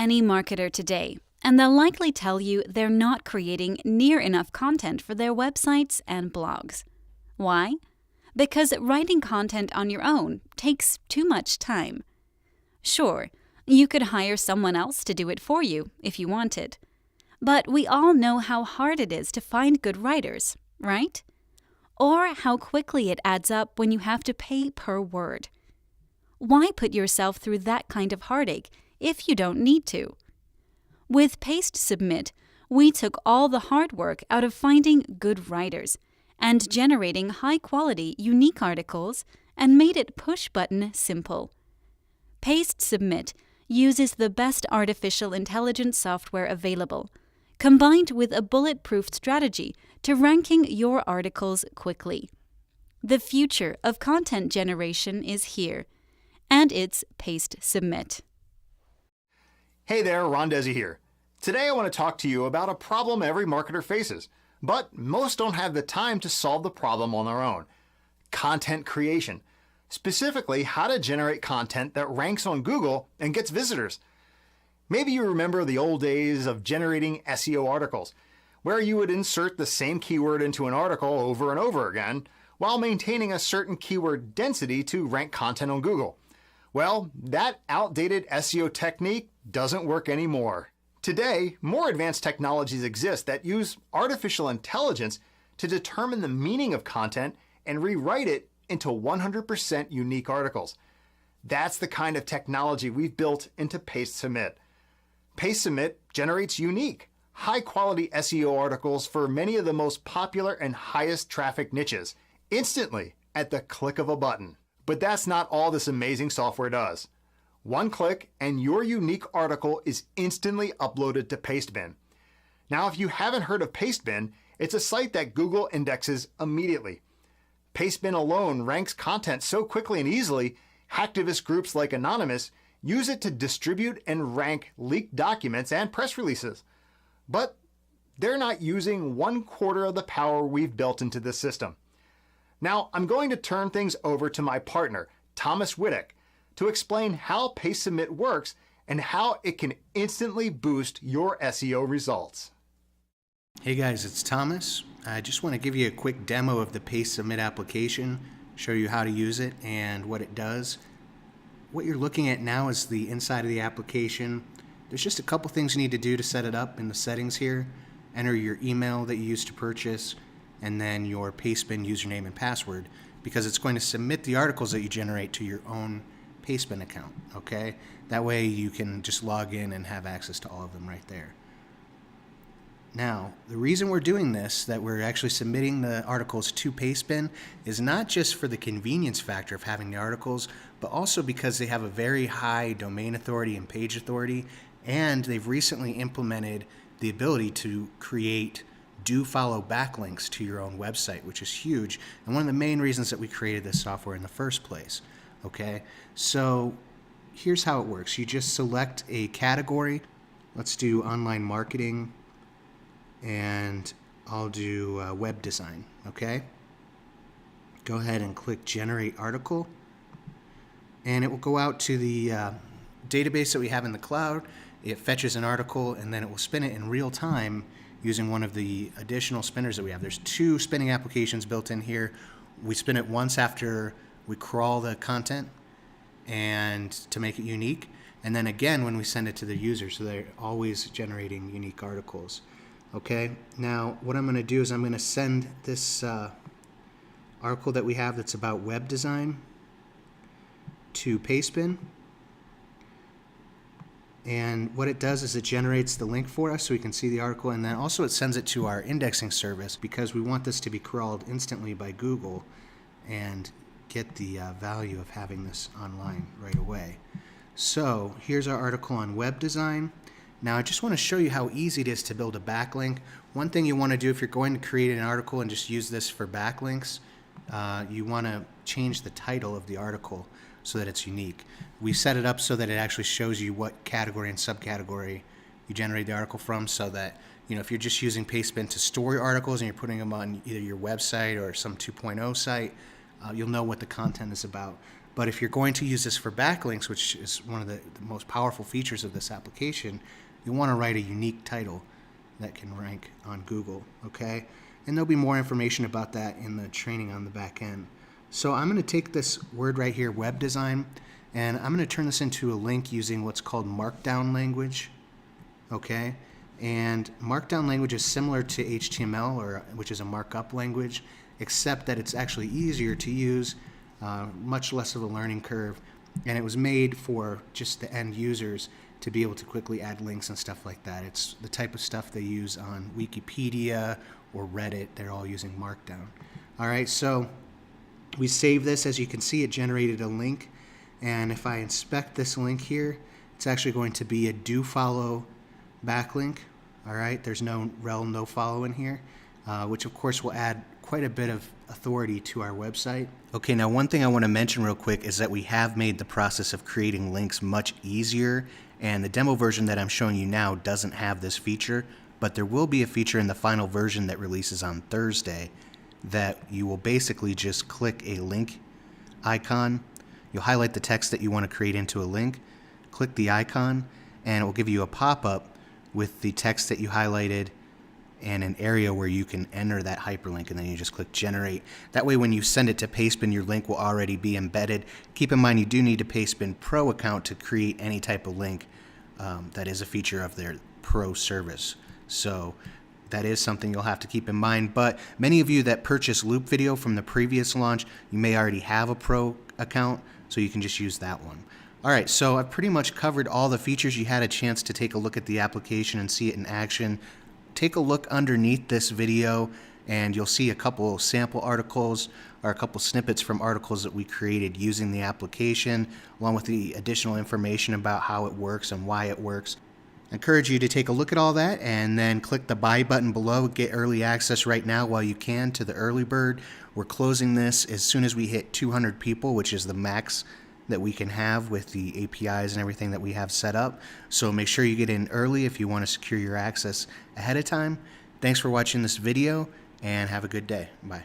any marketer today, and they'll likely tell you they're not creating near enough content for their websites and blogs. Why? Because writing content on your own takes too much time. Sure, you could hire someone else to do it for you if you wanted. But we all know how hard it is to find good writers, right? Or how quickly it adds up when you have to pay per word. Why put yourself through that kind of heartache if you don't need to? With Paste Submit, we took all the hard work out of finding good writers and generating high-quality, unique articles and made it push-button simple. Paste Submit uses the best artificial intelligence software available, combined with a bulletproof strategy to ranking your articles quickly. The future of content generation is here, and it's Paste Submit. Hey there, Ron Desi here. Today I want to talk to you about a problem every marketer faces, but most don't have the time to solve the problem on their own. Content creation. Specifically, how to generate content that ranks on Google and gets visitors. Maybe you remember the old days of generating SEO articles, where you would insert the same keyword into an article over and over again, while maintaining a certain keyword density to rank content on Google. Well, that outdated SEO technique doesn't work anymore. Today, more advanced technologies exist that use artificial intelligence to determine the meaning of content and rewrite it into 100% unique articles. That's the kind of technology we've built into Paste Submit. Paste Submit generates unique, high-quality SEO articles for many of the most popular and highest traffic niches, instantly at the click of a button. But that's not all this amazing software does. One click and your unique article is instantly uploaded to Pastebin. Now, if you haven't heard of Pastebin, it's a site that Google indexes immediately. Pastebin alone ranks content so quickly and easily, hacktivist groups like Anonymous use it to distribute and rank leaked documents and press releases. But they're not using 1/4 of the power we've built into this system. Now, I'm going to turn things over to my partner, Thomas Wittek, to explain how Paste Submit works and how it can instantly boost your SEO results. Hey guys, it's Thomas. I just want to give you a quick demo of the Paste Submit application, show you how to use it and what it does. What you're looking at now is the inside of the application. There's just a couple things you need to do to set it up in the settings here. Enter your email that you used to purchase and then your Pastebin username and password, because it's going to submit the articles that you generate to your own Pastebin account, okay? That way you can just log in and have access to all of them right there. Now, the reason we're doing this, that we're actually submitting the articles to Pastebin, is not just for the convenience factor of having the articles, but also because they have a very high domain authority and page authority, and they've recently implemented the ability to create do-follow backlinks to your own website, which is huge, and one of the main reasons that we created this software in the first place. Okay, so here's how it works. You just select a category. Let's do online marketing, and I'll do web design, okay? Go ahead and click generate article, and it will go out to the database that we have in the cloud. It fetches an article, and then it will spin it in real time using one of the additional spinners that we have. There's 2 spinning applications built in here. We spin it once after we crawl the content and to make it unique, and then again when we send it to the user, so they're always generating unique articles. Okay, now what I'm going to do is I'm going to send this article that we have that's about web design to Pastebin, and what it does is it generates the link for us so we can see the article, and then also it sends it to our indexing service because we want this to be crawled instantly by Google and get the value of having this online right away. So here's our article on web design. Now I just want to show you how easy it is to build a backlink. One thing you want to do if you're going to create an article and just use this for backlinks, you want to change the title of the article so that it's unique. We set it up so that it actually shows you what category and subcategory you generate the article from, so that, you know, if you're just using Pastebin to store your articles and you're putting them on either your website or some 2.0 site, you'll know what the content is about. But if you're going to use this for backlinks, which is one of the most powerful features of this application, you'll want to write a unique title that can rank on Google, okay? And there'll be more information about that in the training on the back end. So I'm going to take this word right here, web design, and I'm going to turn this into a link using what's called Markdown language, okay? And Markdown language is similar to HTML, which is a markup language, except that it's actually easier to use, much less of a learning curve, and it was made for just the end users to be able to quickly add links and stuff like that. It's the type of stuff they use on Wikipedia or Reddit. They're all using Markdown. All right, so we save this. As you can see, it generated a link, and if I inspect this link here, it's actually going to be a do follow backlink. All right, there's no rel no follow in here, which of course will add quite a bit of authority to our website. Okay, now one thing I want to mention real quick is that we have made the process of creating links much easier, and the demo version that I'm showing you now doesn't have this feature, but there will be a feature in the final version that releases on Thursday that you will basically just click a link icon. You'll highlight the text that you want to create into a link, click the icon, and it will give you a pop-up with the text that you highlighted and an area where you can enter that hyperlink, and then you just click generate. That way when you send it to Pastebin, your link will already be embedded. Keep in mind you do need a Pastebin Pro account to create any type of link that is a feature of their Pro service. So that is something you'll have to keep in mind. But many of you that purchased Loop Video from the previous launch, you may already have a Pro account, so you can just use that one. All right, so I've pretty much covered all the features. You had a chance to take a look at the application and see it in action. Take a look underneath this video and you'll see a couple sample articles or a couple snippets from articles that we created using the application, along with the additional information about how it works and why it works. I encourage you to take a look at all that and then click the buy button below. Get early access right now while you can to the early bird. We're closing this as soon as we hit 200 people, which is the max that we can have with the APIs and everything that we have set up. So make sure you get in early if you want to secure your access ahead of time. Thanks for watching this video and have a good day. Bye.